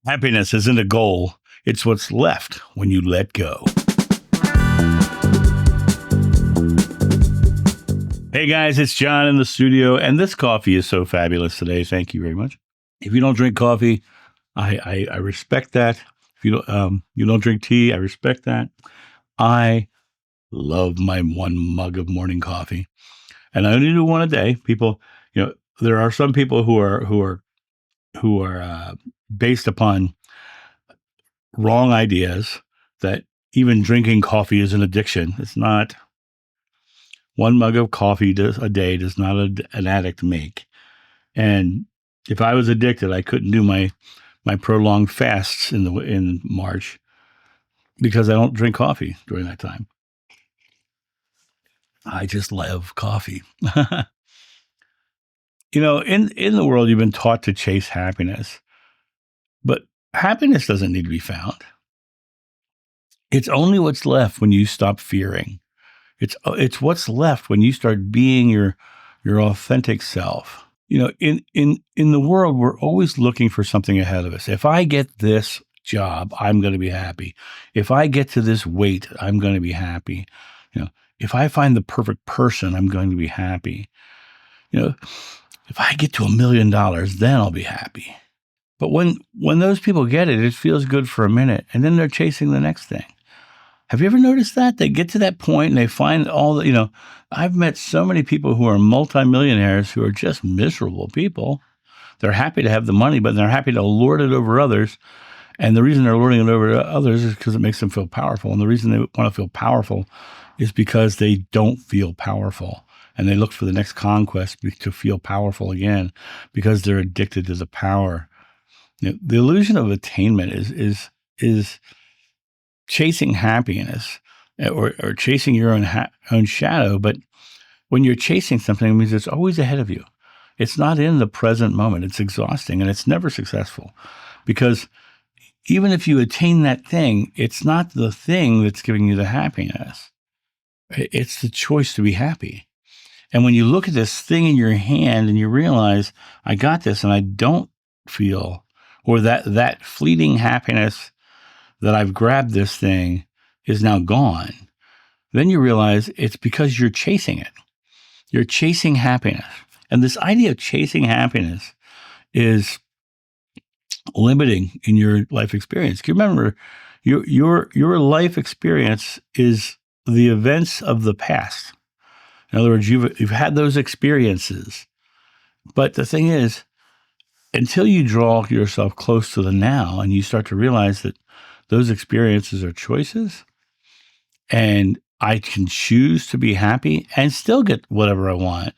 Happiness isn't a goal, it's what's left when you let go. Hey guys, it's John in the studio, and this coffee is so fabulous today. Thank you very much. If you don't drink coffee, I respect that. If you don't drink tea, I respect that. I love my one mug of morning coffee, and I only do one a day. People, there are some people who are based upon wrong ideas that even drinking coffee is an addiction. It's not. One mug of coffee a day does not an addict make. And if I was addicted, I couldn't do my prolonged fasts in March because I don't drink coffee during that time. I just love coffee. In the world, you've been taught to chase happiness, but happiness doesn't need to be found. It's only what's left when you stop fearing. It's what's left when you start being your authentic self. In the world, we're always looking for something ahead of us. If I get this job, I'm going to be happy. If I get to this weight, I'm going to be happy. If I find the perfect person, I'm going to be happy. If I get to $1 million, then I'll be happy. But when those people get it, it feels good for a minute, and then they're chasing the next thing. Have you ever noticed that? They get to that point and they find I've met so many people who are multimillionaires who are just miserable people. They're happy to have the money, but they're happy to lord it over others. And the reason they're lording it over others is because it makes them feel powerful. And the reason they want to feel powerful is because they don't feel powerful. And they look for the next conquest to feel powerful again because they're addicted to the power. The illusion of attainment is chasing happiness or chasing your own shadow. But when you're chasing something, it means it's always ahead of you. It's not in the present moment. It's exhausting and it's never successful because even if you attain that thing, it's not the thing that's giving you the happiness. It's the choice to be happy. And when you look at this thing in your hand and you realize, I got this and I don't feel, or that fleeting happiness that I've grabbed this thing is now gone, then you realize it's because you're chasing it. You're chasing happiness. And this idea of chasing happiness is limiting in your life experience. You remember, your life experience is the events of the past. In other words, you've had those experiences. But the thing is, until you draw yourself close to the now and you start to realize that those experiences are choices, and I can choose to be happy and still get whatever I want,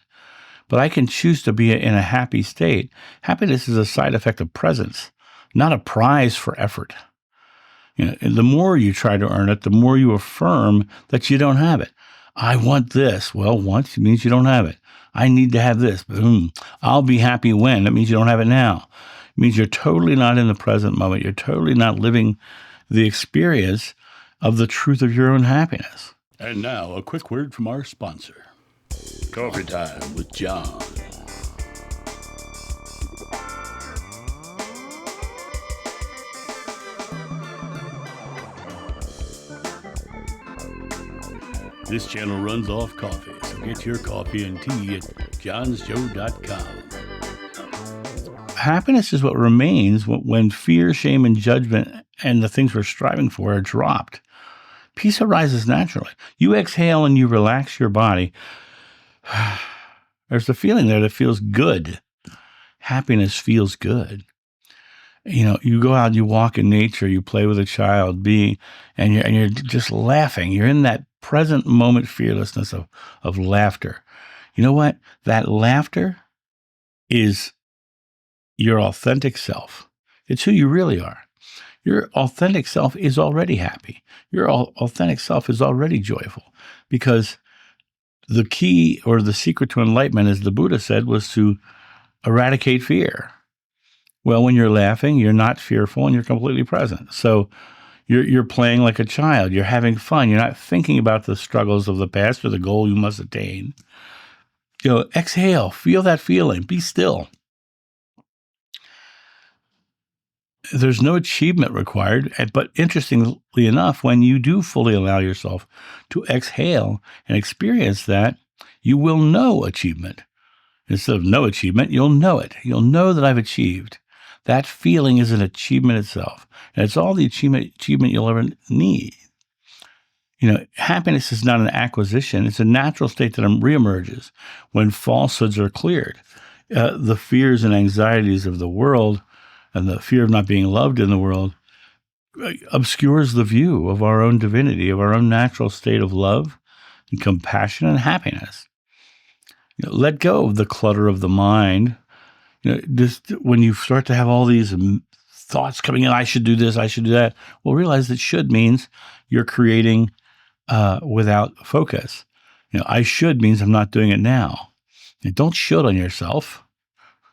but I can choose to be in a happy state. Happiness is a side effect of presence, not a prize for effort. And the more you try to earn it, the more you affirm that you don't have it. I want this. Well, want means you don't have it. I need to have this. Boom. I'll be happy when. That means you don't have it now. It means you're totally not in the present moment. You're totally not living the experience of the truth of your own happiness. And now, a quick word from our sponsor. Coffee Time with John. This channel runs off coffee, so get your coffee and tea at johnsjoe.com. Happiness is what remains when fear, shame, and judgment and the things we're striving for are dropped. Peace arises naturally. You exhale and you relax your body. There's a feeling there that feels good. Happiness feels good. You go out, you walk in nature, you play with a child, and you're just laughing. You're in that present moment fearlessness of laughter. You know what? That laughter is your authentic self. It's who you really are. Your authentic self is already happy. Your authentic self is already joyful because the key or the secret to enlightenment, as the Buddha said, was to eradicate fear. Well, when you're laughing, you're not fearful and you're completely present. So you're playing like a child. You're having fun. You're not thinking about the struggles of the past or the goal you must attain. Exhale, feel that feeling, be still. There's no achievement required. But interestingly enough, when you do fully allow yourself to exhale and experience that, you will know achievement. Instead of no achievement, you'll know it. You'll know that I've achieved. That feeling is an achievement itself. And it's all the achievement you'll ever need. Happiness is not an acquisition. It's a natural state that reemerges when falsehoods are cleared. The fears and anxieties of the world and the fear of not being loved in the world obscures the view of our own divinity, of our own natural state of love and compassion and happiness. Let go of the clutter of the mind. Just when you start to have all these thoughts coming in, I should do this, I should do that. Well, realize that should means you're creating without focus. I should means I'm not doing it now. Don't should on yourself.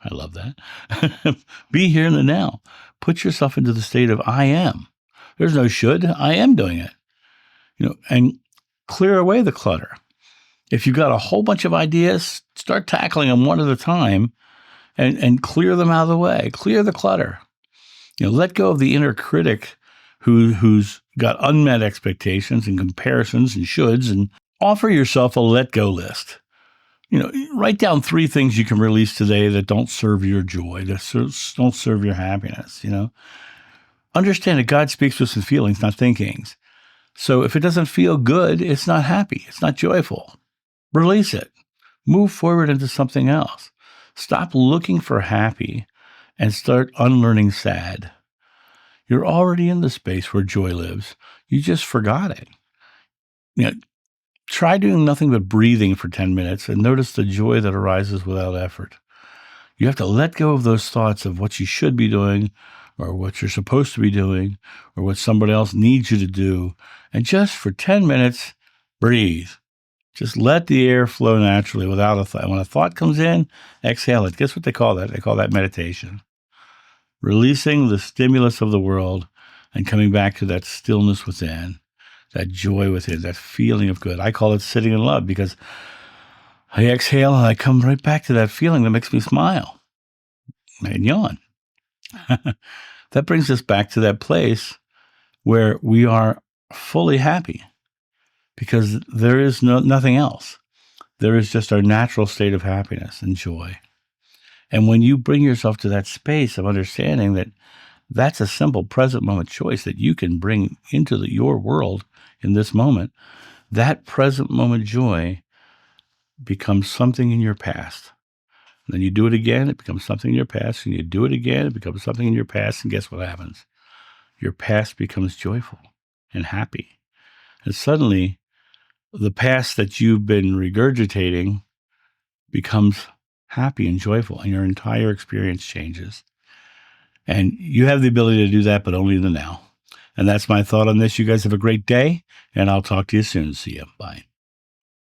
I love that. Be here in the now. Put yourself into the state of I am. There's no should. I am doing it. And clear away the clutter. If you've got a whole bunch of ideas, start tackling them one at a time and clear them out of the way. Clear the clutter. Let go of the inner critic who's got unmet expectations and comparisons and shoulds, and offer yourself a let go list. Write down 3 things you can release today that don't serve your joy, that don't serve your happiness. Understand that God speaks to us in feelings, not thinkings. So if it doesn't feel good, it's not happy. It's not joyful. Release it. Move forward into something else. Stop looking for happy and start unlearning sad. You're already in the space where joy lives. You just forgot it. Try doing nothing but breathing for 10 minutes and notice the joy that arises without effort. You have to let go of those thoughts of what you should be doing or what you're supposed to be doing or what somebody else needs you to do. And just for 10 minutes, breathe. Just let the air flow naturally without a thought. When a thought comes in, exhale it. Guess what they call that? They call that meditation. Releasing the stimulus of the world and coming back to that stillness within, that joy within, that feeling of good. I call it sitting in love because I exhale and I come right back to that feeling that makes me smile and yawn. That brings us back to that place where we are fully happy because there is nothing else. There is just our natural state of happiness and joy. And when you bring yourself to that space of understanding that that's a simple present moment choice that you can bring into your world in this moment, that present moment joy becomes something in your past. And then you do it again, it becomes something in your past, and you do it again, it becomes something in your past, and guess what happens? Your past becomes joyful and happy. And suddenly, the past that you've been regurgitating becomes happy and joyful, and your entire experience changes. And you have the ability to do that, but only in the now. And that's my thought on this. You guys have a great day, and I'll talk to you soon. See you. Bye.